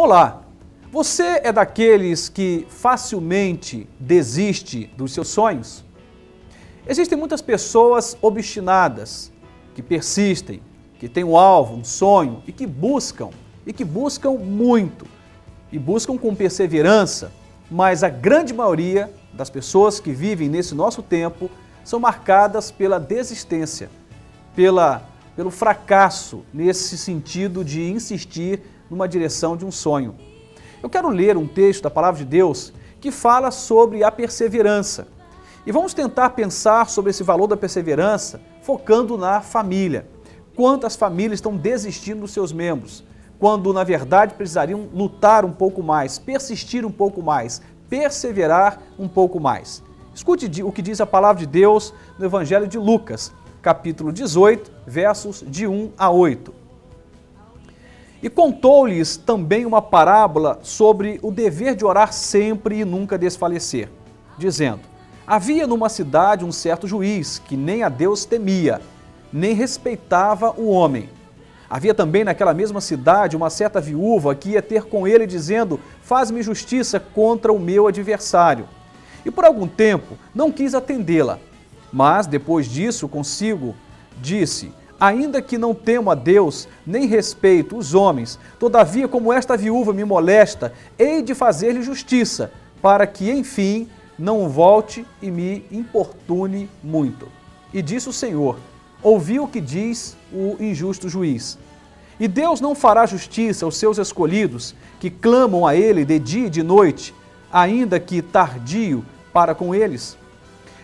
Olá, você é daqueles que facilmente desiste dos seus sonhos? Existem muitas pessoas obstinadas, que persistem, que têm um alvo, um sonho e que buscam muito, e buscam com perseverança, mas a grande maioria das pessoas que vivem nesse nosso tempo são marcadas pela desistência, pelo fracasso nesse sentido de insistir numa direção de um sonho. Eu quero ler um texto da Palavra de Deus que fala sobre a perseverança. E vamos tentar pensar sobre esse valor da perseverança focando na família. Quantas famílias estão desistindo dos seus membros, quando na verdade precisariam lutar um pouco mais, persistir um pouco mais, perseverar um pouco mais. Escute o que diz a Palavra de Deus no Evangelho de Lucas, capítulo 18, versos de 1 a 8. E contou-lhes também uma parábola sobre o dever de orar sempre e nunca desfalecer, dizendo: havia numa cidade um certo juiz que nem a Deus temia, nem respeitava o homem. Havia também naquela mesma cidade uma certa viúva que ia ter com ele dizendo: faz-me justiça contra o meu adversário. E por algum tempo não quis atendê-la, mas depois disso consigo disse: ainda que não temo a Deus, nem respeito os homens, todavia como esta viúva me molesta, hei de fazer-lhe justiça, para que, enfim, não volte e me importune muito. E disse o Senhor: ouvi o que diz o injusto juiz. E Deus não fará justiça aos seus escolhidos, que clamam a Ele de dia e de noite, ainda que tardio para com eles?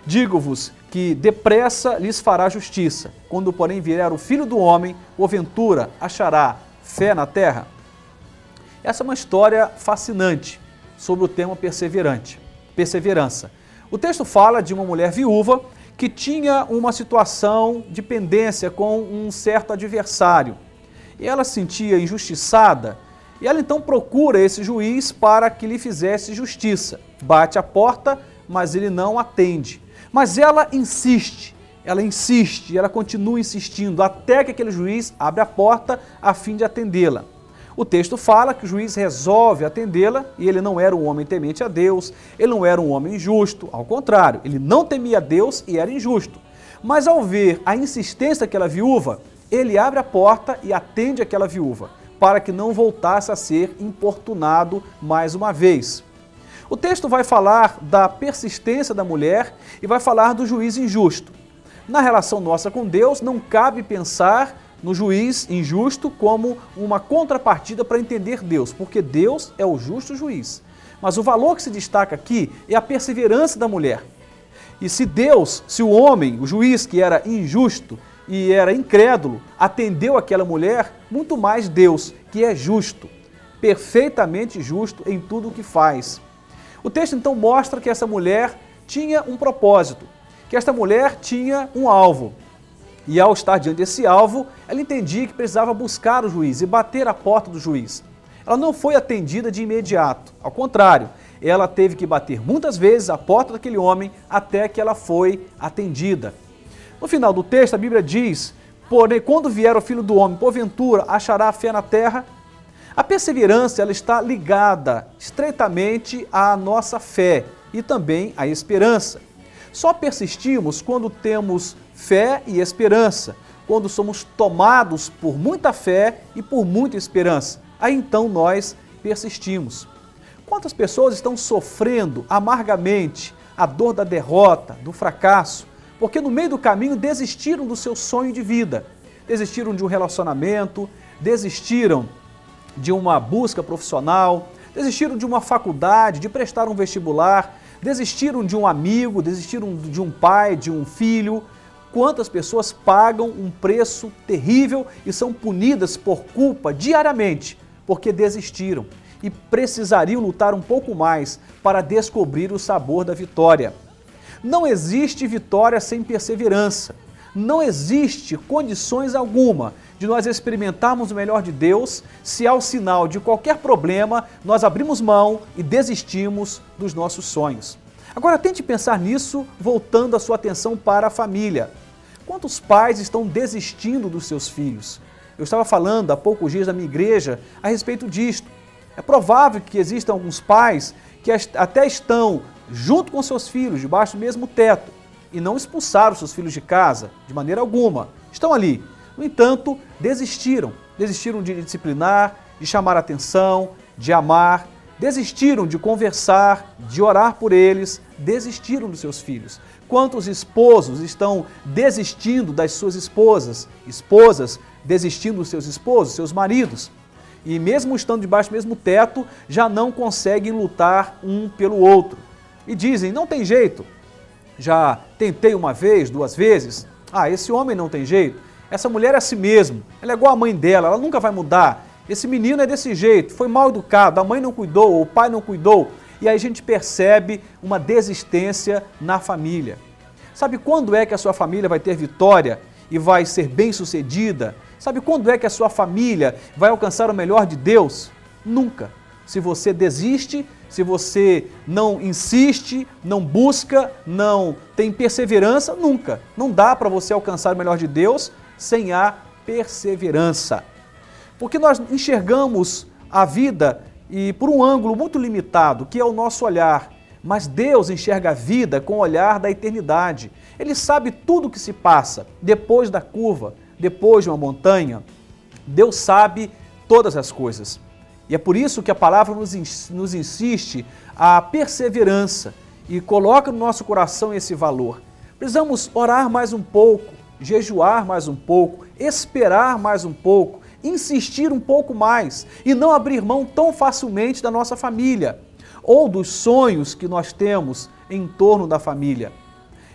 Digo-vos que depressa lhes fará justiça. Quando, porém, vier o Filho do Homem, porventura achará fé na terra? Essa é uma história fascinante sobre o tema perseverança. O texto fala de uma mulher viúva que tinha uma situação de pendência com um certo adversário. E ela se sentia injustiçada, e ela então procura esse juiz para que lhe fizesse justiça. Bate à porta, mas ele não atende. Mas ela insiste, ela continua insistindo, até que aquele juiz abre a porta a fim de atendê-la. O texto fala que o juiz resolve atendê-la, e ele não era um homem temente a Deus, ele não era um homem injusto, ao contrário, ele não temia a Deus e era injusto. Mas ao ver a insistência daquela viúva, ele abre a porta e atende aquela viúva, para que não voltasse a ser importunado mais uma vez. O texto vai falar da persistência da mulher e vai falar do juiz injusto. Na relação nossa com Deus, não cabe pensar no juiz injusto como uma contrapartida para entender Deus, porque Deus é o justo juiz. Mas o valor que se destaca aqui é a perseverança da mulher. E se o homem, o juiz que era injusto e era incrédulo, atendeu aquela mulher, muito mais Deus, que é justo, perfeitamente justo em tudo o que faz. O texto então mostra que essa mulher tinha um propósito, que esta mulher tinha um alvo. E ao estar diante desse alvo, ela entendia que precisava buscar o juiz e bater a porta do juiz. Ela não foi atendida de imediato, ao contrário, ela teve que bater muitas vezes a porta daquele homem até que ela foi atendida. No final do texto, a Bíblia diz: porém, quando vier o Filho do Homem, porventura achará fé na terra? A perseverança ela está ligada estreitamente à nossa fé e também à esperança. Só persistimos quando temos fé e esperança, quando somos tomados por muita fé e por muita esperança. Aí então nós persistimos. Quantas pessoas estão sofrendo amargamente a dor da derrota, do fracasso, porque no meio do caminho desistiram do seu sonho de vida, desistiram de um relacionamento, desistiram de uma busca profissional, desistiram de uma faculdade, de prestar um vestibular, desistiram de um amigo, desistiram de um pai, de um filho. Quantas pessoas pagam um preço terrível e são punidas por culpa diariamente, porque desistiram e precisariam lutar um pouco mais para descobrir o sabor da vitória. Não existe vitória sem perseverança. Não existe condições alguma de nós experimentarmos o melhor de Deus se ao sinal de qualquer problema nós abrimos mão e desistimos dos nossos sonhos. Agora tente pensar nisso voltando a sua atenção para a família. Quantos pais estão desistindo dos seus filhos? Eu estava falando há poucos dias na minha igreja a respeito disto. É provável que existam alguns pais que até estão junto com seus filhos, debaixo do mesmo teto, e não expulsaram seus filhos de casa, de maneira alguma. Estão ali. No entanto, desistiram. Desistiram de disciplinar, de chamar a atenção, de amar, desistiram de conversar, de orar por eles, desistiram dos seus filhos. Quantos esposos estão desistindo das suas esposas, esposas desistindo dos seus esposos, seus maridos, e mesmo estando debaixo do mesmo teto, já não conseguem lutar um pelo outro. E dizem, não tem jeito, já tentei uma vez, duas vezes, esse homem não tem jeito, essa mulher é assim mesmo, ela é igual a mãe dela, ela nunca vai mudar, esse menino é desse jeito, foi mal educado, a mãe não cuidou, o pai não cuidou, e aí a gente percebe uma desistência na família. Sabe quando é que a sua família vai ter vitória e vai ser bem-sucedida? Sabe quando é que a sua família vai alcançar o melhor de Deus? Nunca. Se você desiste, se você não insiste, não busca, não tem perseverança, nunca. Não dá para você alcançar o melhor de Deus sem a perseverança. Porque nós enxergamos a vida e por um ângulo muito limitado, que é o nosso olhar. Mas Deus enxerga a vida com o olhar da eternidade. Ele sabe tudo o que se passa depois da curva, depois de uma montanha. Deus sabe todas as coisas. E é por isso que a palavra nos insiste a perseverança e coloca no nosso coração esse valor. Precisamos orar mais um pouco, jejuar mais um pouco, esperar mais um pouco, insistir um pouco mais e não abrir mão tão facilmente da nossa família ou dos sonhos que nós temos em torno da família.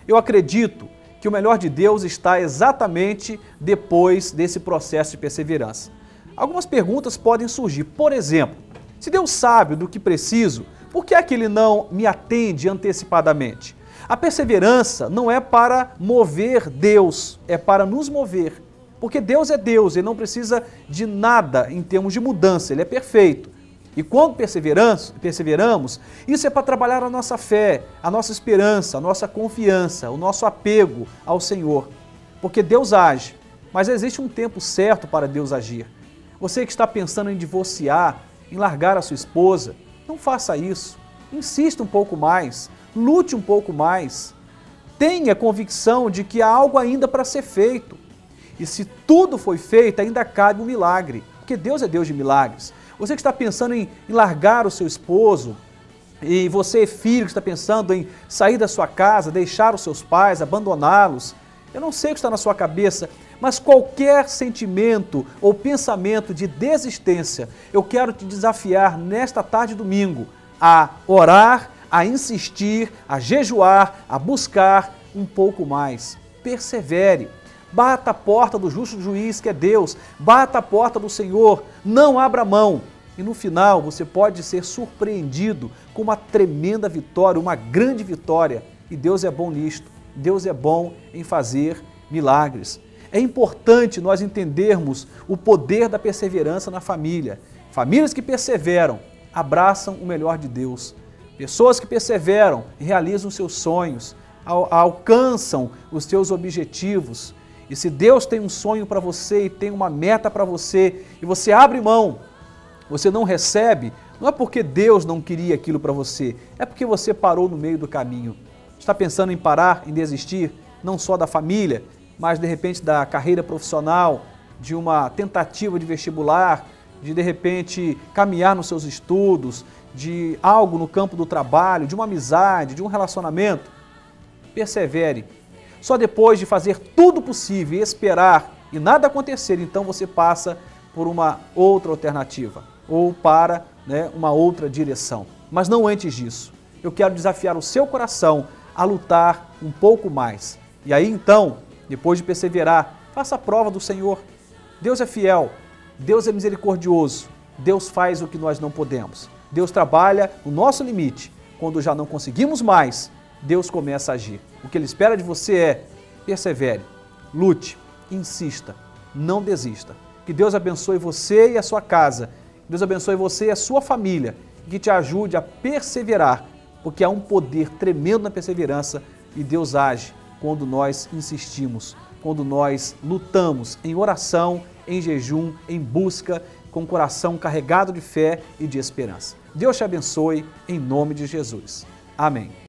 Eu acredito que o melhor de Deus está exatamente depois desse processo de perseverança. Algumas perguntas podem surgir. Por exemplo, se Deus sabe do que preciso, por que é que Ele não me atende antecipadamente? A perseverança não é para mover Deus, é para nos mover. Porque Deus é Deus, Ele não precisa de nada em termos de mudança, Ele é perfeito. E quando perseveramos, isso é para trabalhar a nossa fé, a nossa esperança, a nossa confiança, o nosso apego ao Senhor. Porque Deus age, mas existe um tempo certo para Deus agir. Você que está pensando em divorciar, em largar a sua esposa, não faça isso. Insista um pouco mais, lute um pouco mais. Tenha convicção de que há algo ainda para ser feito. E se tudo foi feito, ainda cabe um milagre, porque Deus é Deus de milagres. Você que está pensando em largar o seu esposo, e você, filho, que está pensando em sair da sua casa, deixar os seus pais, abandoná-los, eu não sei o que está na sua cabeça, mas qualquer sentimento ou pensamento de desistência, eu quero te desafiar nesta tarde de domingo a orar, a insistir, a jejuar, a buscar um pouco mais. Persevere. Bata a porta do justo juiz, que é Deus. Bata a porta do Senhor. Não abra mão. E no final você pode ser surpreendido com uma tremenda vitória, uma grande vitória. E Deus é bom nisto. Deus é bom em fazer milagres. É importante nós entendermos o poder da perseverança na família. Famílias que perseveram abraçam o melhor de Deus. Pessoas que perseveram realizam seus sonhos, alcançam os seus objetivos. E se Deus tem um sonho para você e tem uma meta para você e você abre mão, você não recebe, não é porque Deus não queria aquilo para você, é porque você parou no meio do caminho. Está pensando em parar, em desistir, não só da família, mas de repente da carreira profissional, de uma tentativa de vestibular, de repente caminhar nos seus estudos, de algo no campo do trabalho, de uma amizade, de um relacionamento? Persevere. Só depois de fazer tudo possível e esperar e nada acontecer, então você passa por uma outra alternativa ou para uma outra direção. Mas não antes disso. Eu quero desafiar o seu coração a lutar um pouco mais. E aí então, depois de perseverar, faça a prova do Senhor. Deus é fiel, Deus é misericordioso, Deus faz o que nós não podemos. Deus trabalha no nosso limite. Quando já não conseguimos mais, Deus começa a agir. O que Ele espera de você é persevere, lute, insista, não desista. Que Deus abençoe você e a sua casa. Que Deus abençoe você e a sua família. Que te ajude a perseverar, porque há um poder tremendo na perseverança e Deus age quando nós insistimos, quando nós lutamos em oração, em jejum, em busca com o coração carregado de fé e de esperança. Deus te abençoe, em nome de Jesus. Amém.